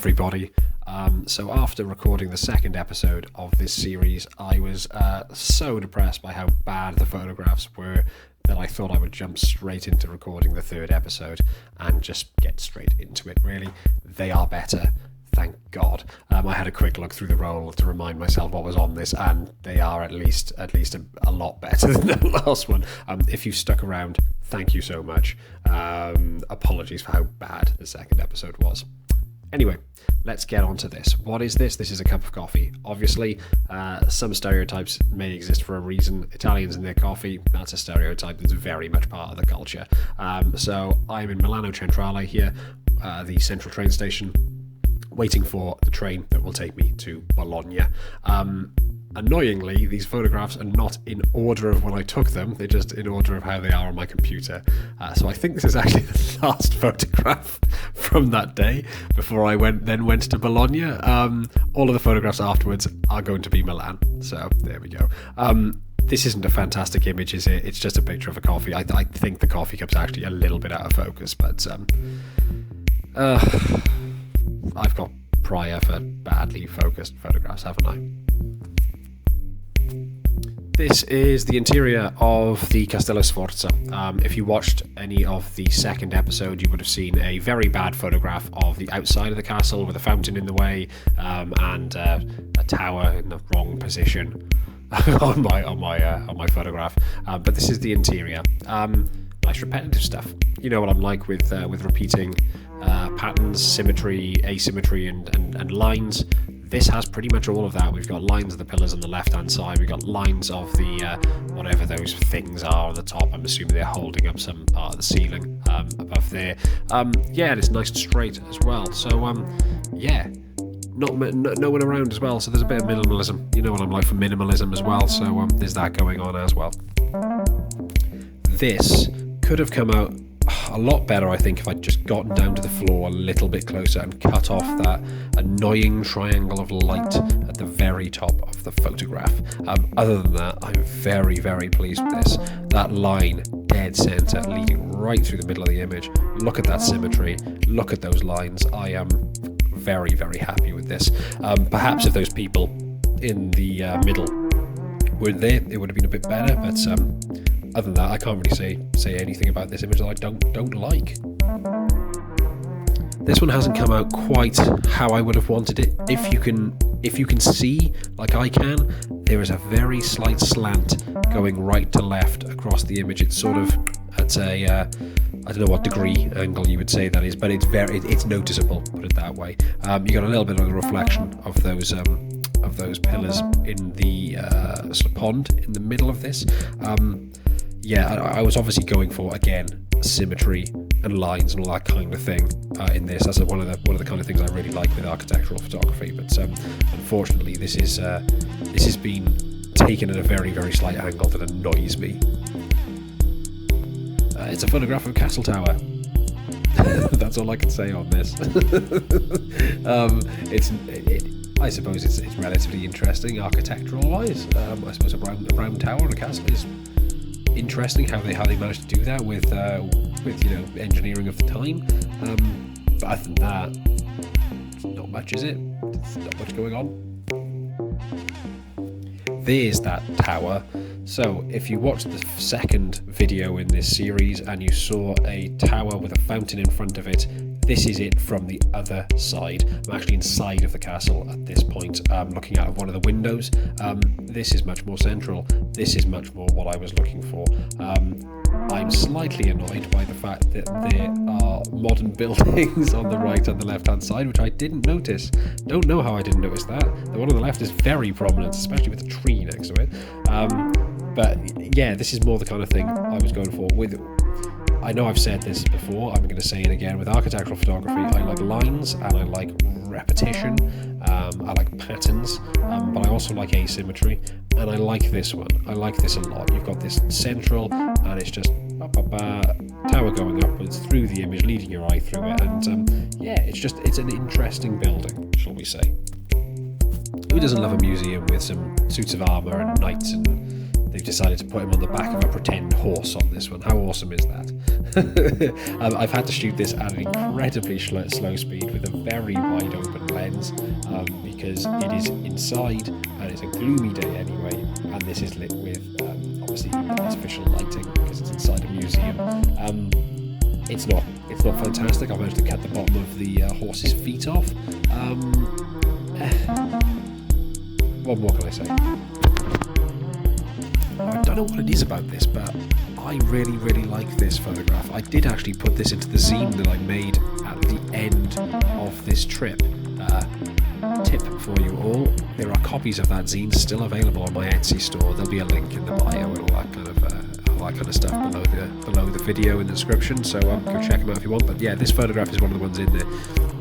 everybody. So after recording the second episode of this series, I was so depressed by how bad the photographs were that I thought I would jump straight into recording the third episode and just get straight into it, really. They are better, thank God. I had a quick look through the roll to remind myself what was on this, and they are at least a lot better than the last one. If you stuck around, thank you so much. Apologies for how bad the second episode was. Anyway, let's get on to this. What is this? This is a cup of coffee. Obviously, some stereotypes may exist for a reason. Italians and their coffee, that's a stereotype that's very much part of the culture. So I'm in Milano Centrale here, the central train station, waiting for the train that will take me to Bologna. Annoyingly, these photographs are not in order of when I took them, they're just in order of how they are on my computer. So I think this is actually the last photograph from that day before I went to Bologna. All of the photographs afterwards are going to be Milan, so there we go. This isn't a fantastic image, is it? It's just a picture of a coffee. I think the coffee cup's actually a little bit out of focus, but I've got prior for badly focused photographs, haven't I? This is the interior of the Castello Sforza. If you watched any of the second episode, you would have seen a very bad photograph of the outside of the castle with a fountain in the way and a tower in the wrong position on my photograph. But this is the interior. Nice repetitive stuff. You know what I'm like with repeating patterns, symmetry, asymmetry, and lines. This has pretty much all of that. We've got lines of the pillars on the left-hand side. We've got lines of the whatever those things are on the top. I'm assuming they're holding up some part of the ceiling above there. And it's nice and straight as well. So, no one around as well. So there's a bit of minimalism. You know what I'm like for minimalism as well. So there's that going on as well. This could have come out a lot better, I think, if I'd just gotten down to the floor a little bit closer and cut off that annoying triangle of light at the very top of the photograph. Other than that, I'm very, very pleased with this. That line, dead centre, leading right through the middle of the image. Look at that symmetry. Look at those lines. I am very, very happy with this. Perhaps if those people in the middle were there, it would have been a bit better, but other than that, I can't really say anything about this image that I don't like. This one hasn't come out quite how I would have wanted it. If you can see, like I can, there is a very slight slant going right to left across the image. It's sort of at a I don't know what degree angle you would say that is, but it's noticeable, put it that way. You got a little bit of the reflection of those pillars in the sort of pond in the middle of this. I was obviously going for, again, symmetry and lines and all that kind of thing in this. That's one of the kind of things I really like with architectural photography. But unfortunately, this has been taken at a very, very slight angle that annoys me. It's a photograph of a castle tower. That's all I can say on this. I suppose it's relatively interesting architectural-wise. I suppose a round tower on a castle is interesting how they managed to do that with engineering of the time. But other than that, not much, is it? There's not much going on. There's that tower. So if you watched the second video in this series and you saw a tower with a fountain in front of it, this is it from the other side. I'm actually inside of the castle at this point, looking out of one of the windows. This is much more central. This is much more what I was looking for. I'm slightly annoyed by the fact that there are modern buildings on the right and the left-hand side, which I didn't notice. Don't know how I didn't notice that. The one on the left is very prominent, especially with the tree next to it. But yeah, this is more the kind of thing I was going for. I know I've said this before, I'm going to say it again. With architectural photography, I like lines and I like repetition, I like patterns, but I also like asymmetry, and I like this one. I like this a lot. You've got this central, and it's just tower going upwards through the image, leading your eye through it, and it's an interesting building, shall we say. Who doesn't love a museum with some suits of armour and knights and they've decided to put him on the back of a pretend horse on this one. How awesome is that? I've had to shoot this at an incredibly slow speed with a very wide open lens because it is inside and it's a gloomy day anyway, and this is lit with obviously artificial lighting because it's inside a museum. It's not fantastic. I managed to cut the bottom of the horse's feet off. What more can I say? I don't know what it is about this, but I really like this photograph. I did actually put this into the zine that I made at the end of this trip. Tip for you all, there are copies of that zine still available on my Etsy store. There'll be a link in the bio and all that kind of stuff below the video in the description, so go check them out if you want. But yeah, this photograph is one of the ones in there.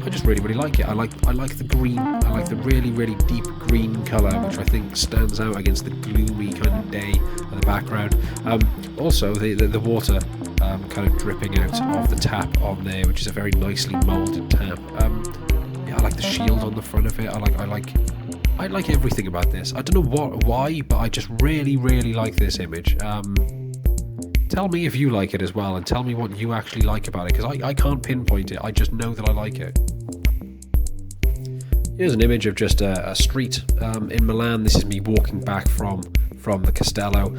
I just really like it. I like the green. I like the really deep green colour, which I think stands out against the gloomy kind of day in the background. Also the water kind of dripping out of the tap on there, which is a very nicely moulded tap. Yeah, I like the shield on the front of it. I like everything about this. I don't know why, but I just really like this image. Tell me if you like it as well, and tell me what you actually like about it, because I can't pinpoint it. I just know that I like it. Here's an image of just a street in Milan. This is me walking back from the Castello.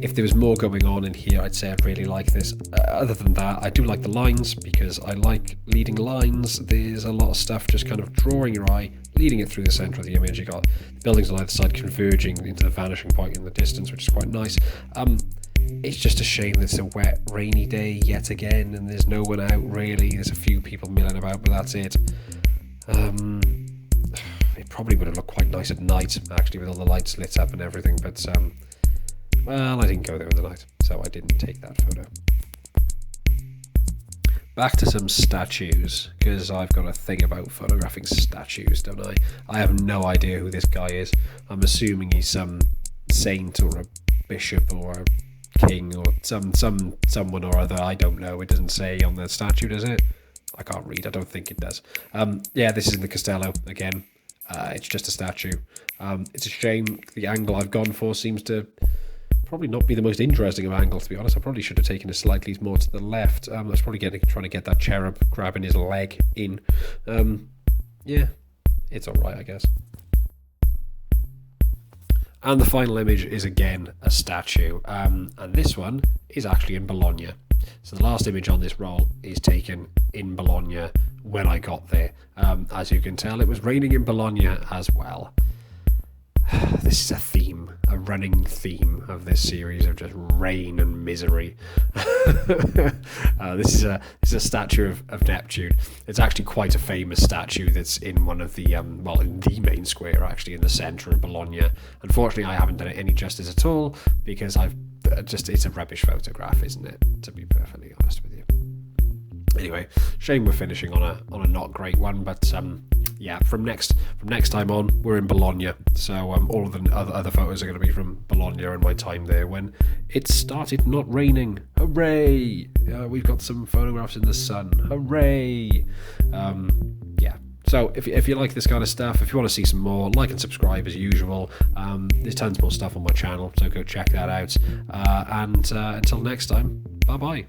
If there was more going on in here, I'd say I really like this. Other than that, I do like the lines, because I like leading lines. There's a lot of stuff just kind of drawing your eye, leading it through the centre of the image. You got the buildings on either side converging into the vanishing point in the distance, which is quite nice. It's just a shame that it's a wet, rainy day yet again, and there's no one out really. There's a few people milling about, but that's it. It probably would have looked quite nice at night, actually, with all the lights lit up and everything, but well, I didn't go there in the night, so I didn't take that photo. Back to some statues, because I've got a thing about photographing statues, don't I? I have no idea who this guy is. I'm assuming he's some saint or a bishop or a king or someone or other. I don't know. It doesn't say on the statue, does it? I can't read. I don't think it does. Yeah, this is in the Castello again. It's just a statue. It's a shame the angle I've gone for seems to probably not be the most interesting of angles, to be honest. I probably should have taken it slightly more to the left. I was probably trying to get that cherub grabbing his leg in. Yeah, it's alright, I guess. And the final image is again a statue, and this one is actually in Bologna. So the last image on this roll is taken in Bologna when I got there. As you can tell, it was raining in Bologna as well. This is a theme, a running theme of this series of just rain and misery. This is a statue of Neptune. It's actually quite a famous statue that's in one of the in the main square, actually, in the centre of Bologna. Unfortunately, I haven't done it any justice at all, because it's a rubbish photograph, isn't it, to be perfectly honest with you. Anyway, shame we're finishing on a not great one, but yeah, from next time on, we're in Bologna, so all of the other photos are going to be from Bologna and my time there when it started not raining. Hooray! We've got some photographs in the sun. Hooray! Yeah. So if you like this kind of stuff, if you want to see some more, like and subscribe as usual. There's tons more stuff on my channel, so go check that out. And until next time, bye bye.